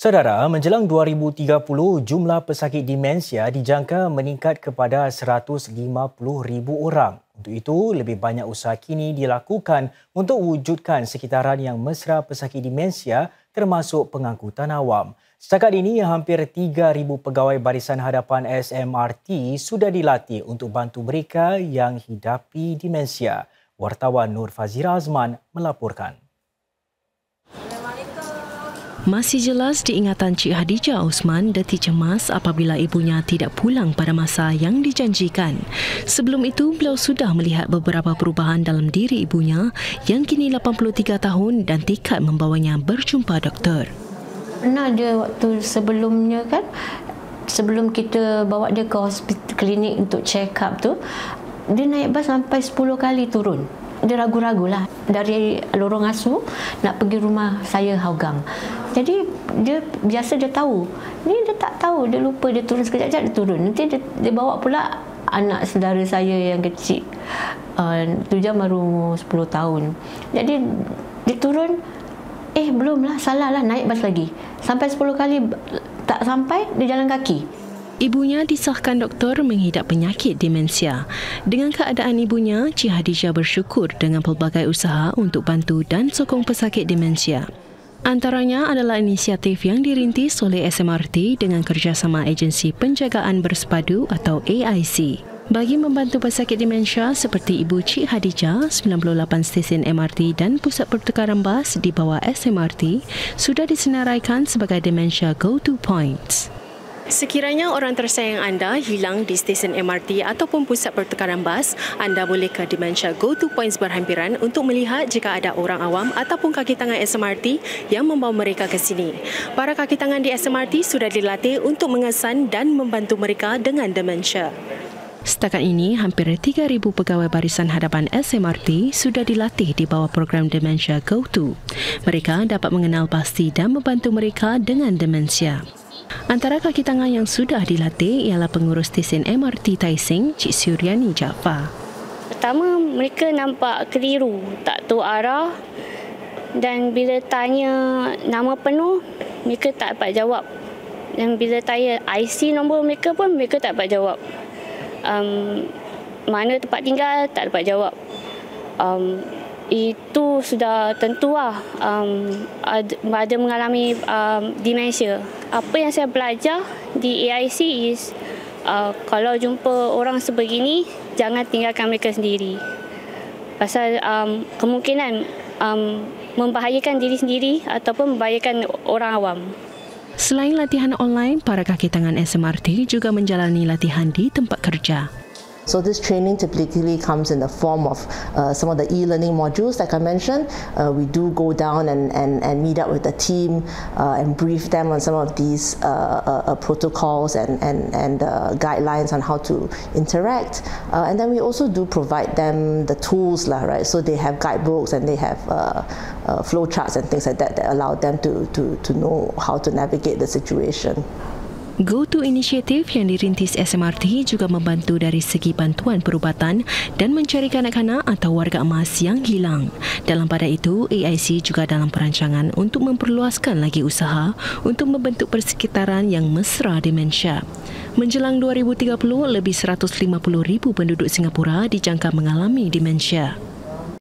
Saudara, menjelang 2030, jumlah pesakit demensia dijangka meningkat kepada 150,000 orang. Untuk itu, lebih banyak usaha kini dilakukan untuk wujudkan sekitaran yang mesra pesakit demensia termasuk pengangkutan awam. Setakat ini, hampir 3,000 pegawai barisan hadapan SMRT sudah dilatih untuk bantu mereka yang hidapi demensia. Wartawan Nur Fazira Azman melaporkan. Masih jelas diingatan Cik Hadijah Osman deti cemas apabila ibunya tidak pulang pada masa yang dijanjikan. Sebelum itu, beliau sudah melihat beberapa perubahan dalam diri ibunya yang kini 83 tahun dan tekad membawanya berjumpa doktor. Pernah dia waktu sebelumnya kan, sebelum kita bawa dia ke hospital klinik untuk check up tu, dia naik bas sampai 10 kali turun. Dia ragu-ragulah dari lorong asuh nak pergi rumah saya Hougang. Jadi dia biasa dia tahu. Ni dia tak tahu, dia lupa, dia turun sekejap-sekejap dia turun. Nanti dia bawa pula anak saudara saya yang kecil. Tu jam baru 10 tahun. Jadi dia turun, belumlah, salahlah, naik bas lagi. Sampai 10 kali tak sampai, dia jalan kaki. Ibunya disahkan doktor mengidap penyakit demensia. Dengan keadaan ibunya, Cik Hadijah bersyukur dengan pelbagai usaha untuk bantu dan sokong pesakit demensia. Antaranya adalah inisiatif yang dirintis oleh SMRT dengan kerjasama Agensi Penjagaan Bersepadu atau AIC. Bagi membantu pesakit demensia seperti Ibu Cik Hadijah, 98 stesen MRT dan pusat pertukaran bas di bawah SMRT sudah disenaraikan sebagai Dementia Go-To Points. Sekiranya orang tersayang anda hilang di stesen MRT ataupun pusat pertukaran bas, anda boleh ke Dementia Go-To Points berhampiran untuk melihat jika ada orang awam ataupun kaki tangan SMRT yang membawa mereka ke sini. Para kaki tangan di SMRT sudah dilatih untuk mengesan dan membantu mereka dengan demensia. Setakat ini, hampir 3,000 pegawai barisan hadapan SMRT sudah dilatih di bawah program Dementia Go-To. Mereka dapat mengenal pasti dan membantu mereka dengan demensia. Antara kaki tangan yang sudah dilatih ialah pengurus stesen MRT Tai Seng, Cik Suryani Jaafar. Pertama, mereka nampak keliru, tak tahu arah, dan bila tanya nama penuh, mereka tak dapat jawab. Dan bila tanya IC nombor mereka pun, mereka tak dapat jawab. Mana tempat tinggal, tak dapat jawab. Itu sudah tentulah ada mengalami demensia. Apa yang saya belajar di AIC is kalau jumpa orang sebegini, jangan tinggalkan mereka sendiri. Pasal kemungkinan membahayakan diri sendiri ataupun membahayakan orang awam. Selain latihan online, para kaki tangan SMRT juga menjalani latihan di tempat kerja. So this training typically comes in the form of some of the e-learning modules, like I mentioned. We do go down and meet up with the team and brief them on some of these protocols and guidelines on how to interact. And then we also do provide them the tools, right? So they have guidebooks and they have flow charts and things like that allow them to know how to navigate the situation. Go-To inisiatif yang dirintis SMRT juga membantu dari segi bantuan perubatan dan mencari kanak-kanak atau warga emas yang hilang. Dalam pada itu, AIC juga dalam perancangan untuk memperluaskan lagi usaha untuk membentuk persekitaran yang mesra demensia. Menjelang 2030, lebih 150,000 penduduk Singapura dijangka mengalami demensia.